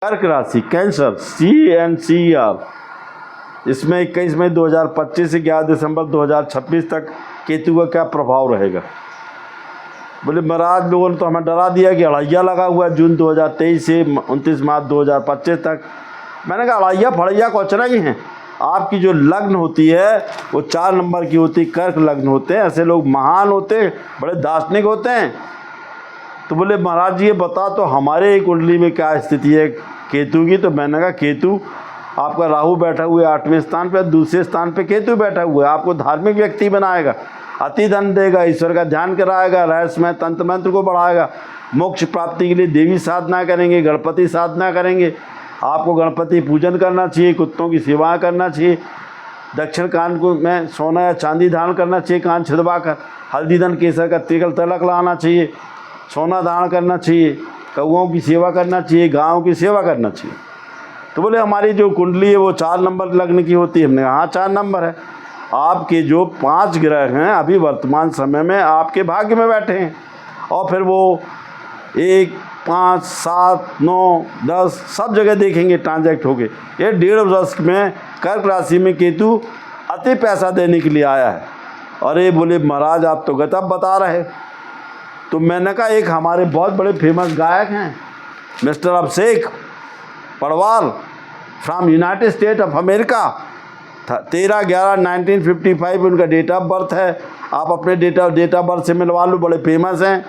कर्क राशि cancer CNCR, इसमें 21 मई 2025 से 11 दिसंबर 2026 तक केतु का क्या प्रभाव रहेगा। बोले महाराज लोगों ने तो हमें डरा दिया कि अड़ैया लगा हुआ है जून 2023 से 29 मार्च 2025 तक। मैंने कहा अड़ैया फड़ैया कुछ नहीं है, आपकी जो लग्न होती है वो 4 नंबर की होती, कर्क लग्न होते हैं। ऐसे लोग महान होते हैं, बड़े दार्शनिक होते हैं। तो बोले महाराज जी ये बता तो हमारे कुंडली में क्या स्थिति है केतु की। तो मैंने कहा केतु आपका राहु बैठा हुआ है 8वें स्थान पे, दूसरे स्थान पे केतु बैठा हुआ है, आपको धार्मिक व्यक्ति बनाएगा, अति धन देगा, ईश्वर का ध्यान कराएगा, रहस्यमय तंत्र मंत्र को बढ़ाएगा, मोक्ष प्राप्ति के लिए देवी साधना करेंगे, गणपति साधना करेंगे। आपको गणपति पूजन करना चाहिए, कुत्तों की सेवा करना चाहिए, दक्षिण कान को में सोना या चांदी धारण करना चाहिए, कान छिदवा कर, हल्दी धन केसर का तिलक लगाना चाहिए, सोना दान करना चाहिए, कौओं की सेवा करना चाहिए, गायों की सेवा करना चाहिए। तो बोले हमारी जो कुंडली है वो 4 नंबर लग्न की होती है। हमने कहा हाँ 4 नंबर है। आपके जो 5 ग्रह हैं अभी वर्तमान समय में आपके भाग्य में बैठे हैं, और फिर वो 1, 5, 7, 9, 10 सब जगह देखेंगे ट्रांजैक्ट हो गए। ये 1.5 वर्ष में कर्क राशि में केतु अति पैसा देने के लिए आया है। अरे बोले महाराज आप तो गजब बता रहे। तो मैंने कहा एक हमारे बहुत बड़े फेमस गायक हैं mister Abhishek Padwal from United State of America, 13/11/1955 उनका डेट ऑफ बर्थ है। आप अपने डेट ऑफ बर्थ से मिलवा लो, बड़े फेमस हैं।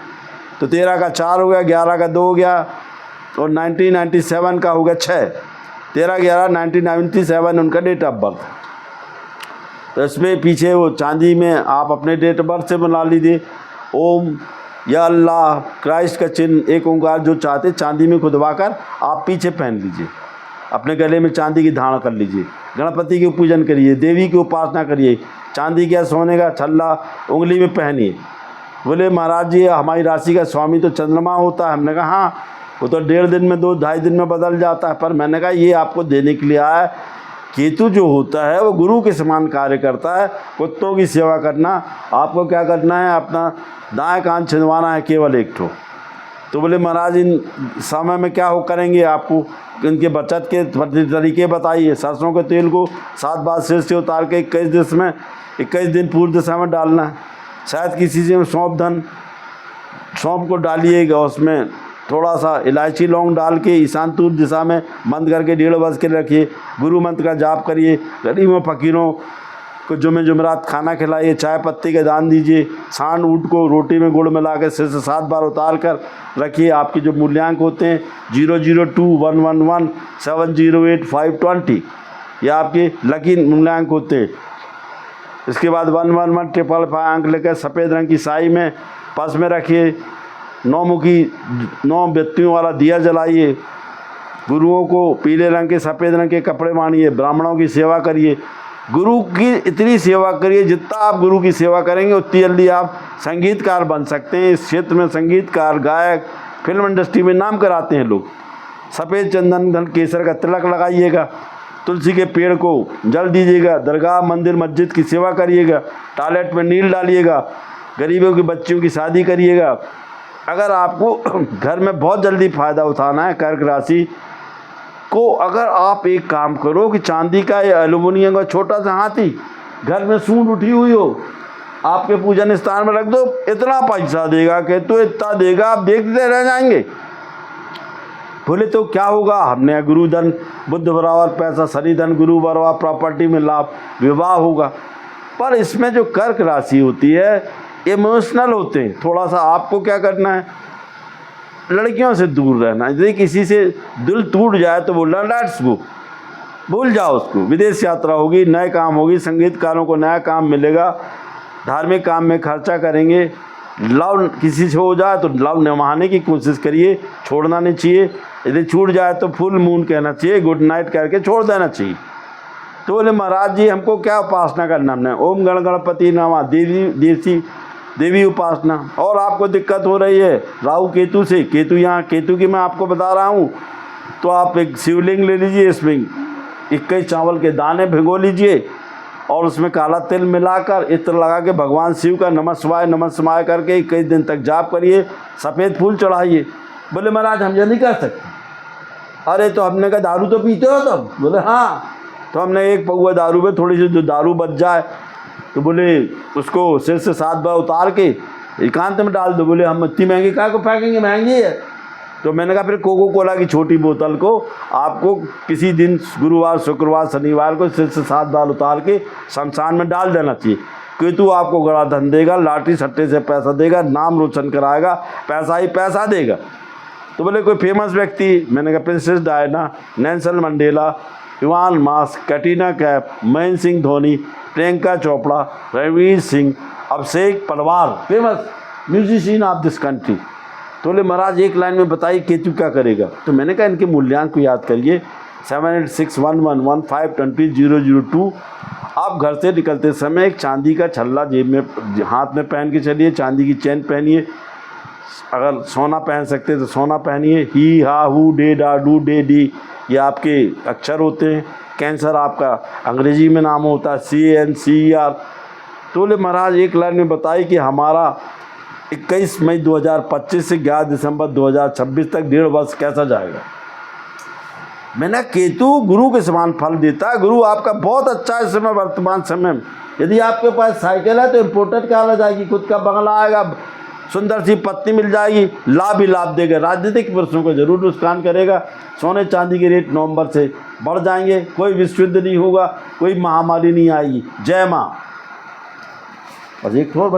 तो 13 का 4 हो गया, 11 का 2 हो गया, और 1997 का हो गया 6। 13/11/1997 उनका डेट ऑफ बर्थ। तो इसमें पीछे वो चांदी में आप अपने डेट ऑफ बर्थ से बना लीजिए, ओम या अल्लाह क्राइस्ट का चिन्ह, एक ओंकार जो चाहते चांदी में खुदवा कर आप पीछे पहन लीजिए, अपने गले में चांदी की धारण कर लीजिए, गणपति की पूजन करिए, देवी की उपासना करिए, चांदी का सोने का छल्ला उंगली में पहनिए। बोले महाराज जी हमारी राशि का स्वामी तो चंद्रमा होता है। हमने कहा हाँ वो तो 1.5 दिन में 2-2.5 दिन में बदल जाता है, पर मैंने कहा ये आपको देने के लिए आया है। केतु जो होता है वो गुरु के समान कार्य करता है, कुत्तों की सेवा करना। आपको क्या करना है, अपना दाएं कान छिदवाना है केवल एक ठो। तो बोले महाराज इन समय में क्या हो करेंगे, आपको इनके बचत के तरीके बताइए। सरसों के तेल को 7 बार सिर से उतार के 21 दिन पूर्व दिशा में डालना है। शायद किसी से सौंफ को डालिएगा, उसमें थोड़ा सा इलायची लौंग डाल के ईशान दिशा में बंद करके 1.5 वर्ष के लिए रखिए। गुरु मंत्र का जाप करिए, गरीबों फकीरों को जुमेरात खाना खिलाइए, चाय पत्ती के दान दीजिए, सांड ऊँट को रोटी में गुड़ मिला के सिर से 7 बार उतार कर रखिए। आपके जो मूल्यांक होते हैं 002111708 ये आपके लकी मूल्यांक होते हैं। इसके बाद 11155 अंक लेकर सफ़ेद रंग की साई में पास में रखिए। 9 बत्तियों वाला दिया जलाइए। गुरुओं को पीले रंग के सफ़ेद रंग के कपड़े मानिए। ब्राह्मणों की सेवा करिए। गुरु की इतनी सेवा करिए, जितना आप गुरु की सेवा करेंगे उतनी जल्दी आप संगीतकार बन सकते हैं। इस क्षेत्र में संगीतकार, गायक, फिल्म इंडस्ट्री में नाम कराते हैं लोग। सफ़ेद चंदन धन केसर का तिलक लगाइएगा। तुलसी के पेड़ को जल दीजिएगा। दरगाह, मंदिर, मस्जिद की सेवा करिएगा। टॉयलेट में नील डालिएगा। गरीबों की बच्चियों की शादी करिएगा। अगर आपको घर में बहुत जल्दी फ़ायदा उठाना है कर्क राशि को, अगर आप एक काम करो कि चांदी का या एल्युमिनियम का छोटा सा हाथी घर में सूंड उठी हुई हो, आपके पूजन स्थान में रख दो, इतना पैसा देगा कि तो इतना देगा आप देखते रह जाएंगे। बोले तो क्या होगा, हमने गुरुधन बुद्ध बराबर पैसा, शनि धन गुरु बराबर प्रॉपर्टी में लाभ, विवाह होगा। पर इसमें जो कर्क राशि होती है इमोशनल होते हैं। थोड़ा सा आपको क्या करना है, लड़कियों से दूर रहना। यदि किसी से दिल टूट जाए तो बोलना लेट्स गो, भूल जाओ उसको। विदेश यात्रा होगी, नए काम होगी, संगीतकारों को नया काम मिलेगा, धार्मिक काम में खर्चा करेंगे। लव किसी से हो जाए तो लव निभाने की कोशिश करिए, छोड़ना नहीं चाहिए। यदि छूट जाए तो फुल मून कहना चाहिए, गुड नाइट करके छोड़ देना चाहिए। तो बोले महाराज जी हमको क्या उपासना करना, हमने ओम गण गणपति नमः, देवी उपासना। और आपको दिक्कत हो रही है राहु केतु से, केतु यहाँ केतु की मैं आपको बता रहा हूँ, तो आप एक शिवलिंग ले लीजिए, इसमें 21 चावल के दाने भिगो लीजिए और उसमें काला तिल मिलाकर इत्र लगा के भगवान शिव का नमः शिवाय करके 21 दिन तक जाप करिए, सफ़ेद फूल चढ़ाइए। बोले महाराज हम ये नहीं कर सकते। अरे तो हमने कहा दारू तो पीते हो तुम? बोले हाँ। तो हमने एक पौवा दारू में थोड़ी सी जो दारू बच जाए तो बोले उसको सिर से 7 बार उतार के एकांत में डाल दो। बोले हम इतनी महंगी काय को फेंकेंगे, महंगी है। तो मैंने कहा फिर कोको कोला की छोटी बोतल को आपको किसी दिन गुरुवार, शुक्रवार, शनिवार को सिर से 7 बार उतार के शमशान में डाल देना चाहिए। केतु आपको गड़ा धन देगा, लाटरी सट्टे से पैसा देगा, नाम रोशन कराएगा, पैसा ही पैसा देगा। तो बोले कोई फेमस व्यक्ति? मैंने कहा Princess Diana, Nelson Mandela, Elon Musk, Katrina Kaif, Mahendra Singh Dhoni, Priyanka Chopra, Ranveer Singh, Abhishek Palwar, famous musician of this country. तो बोले महाराज एक लाइन में बताइए केतु क्या करेगा? तो मैंने कहा इनके मूल्यांक को याद करिए 786111520002। आप घर से निकलते समय एक चांदी का छल्ला जेब में हाथ में पहन के चलिए, चांदी की चेन पहनिए, अगर सोना पहन सकते तो सोना पहनिए। ही, हा, हु, डे, डा, डू, डे, डी ये आपके अक्षर होते हैं। कैंसर आपका अंग्रेजी में नाम होता है CNCER। तो बोले महाराज एक लाइन में बताइए कि हमारा 21 मई 2025 से 11 दिसंबर 2026 तक 1.5 वर्ष कैसा जाएगा? मैंने केतु गुरु के समान फल देता है। गुरु आपका बहुत अच्छा है इस समय, वर्तमान समय में। यदि आपके पास साइकिल है तो इम्पोर्टेड कार आ जाएगी, खुद का बंगला आएगा, सुंदर सी पत्नी मिल जाएगी, लाभ ही लाभ देगा। राजनीतिक पुरुषों को जरूर नुकसान करेगा। सोने चांदी के रेट नवंबर से बढ़ जाएंगे, कोई विश्व युद्ध नहीं होगा, कोई महामारी नहीं आएगी। जय माँ। और एक और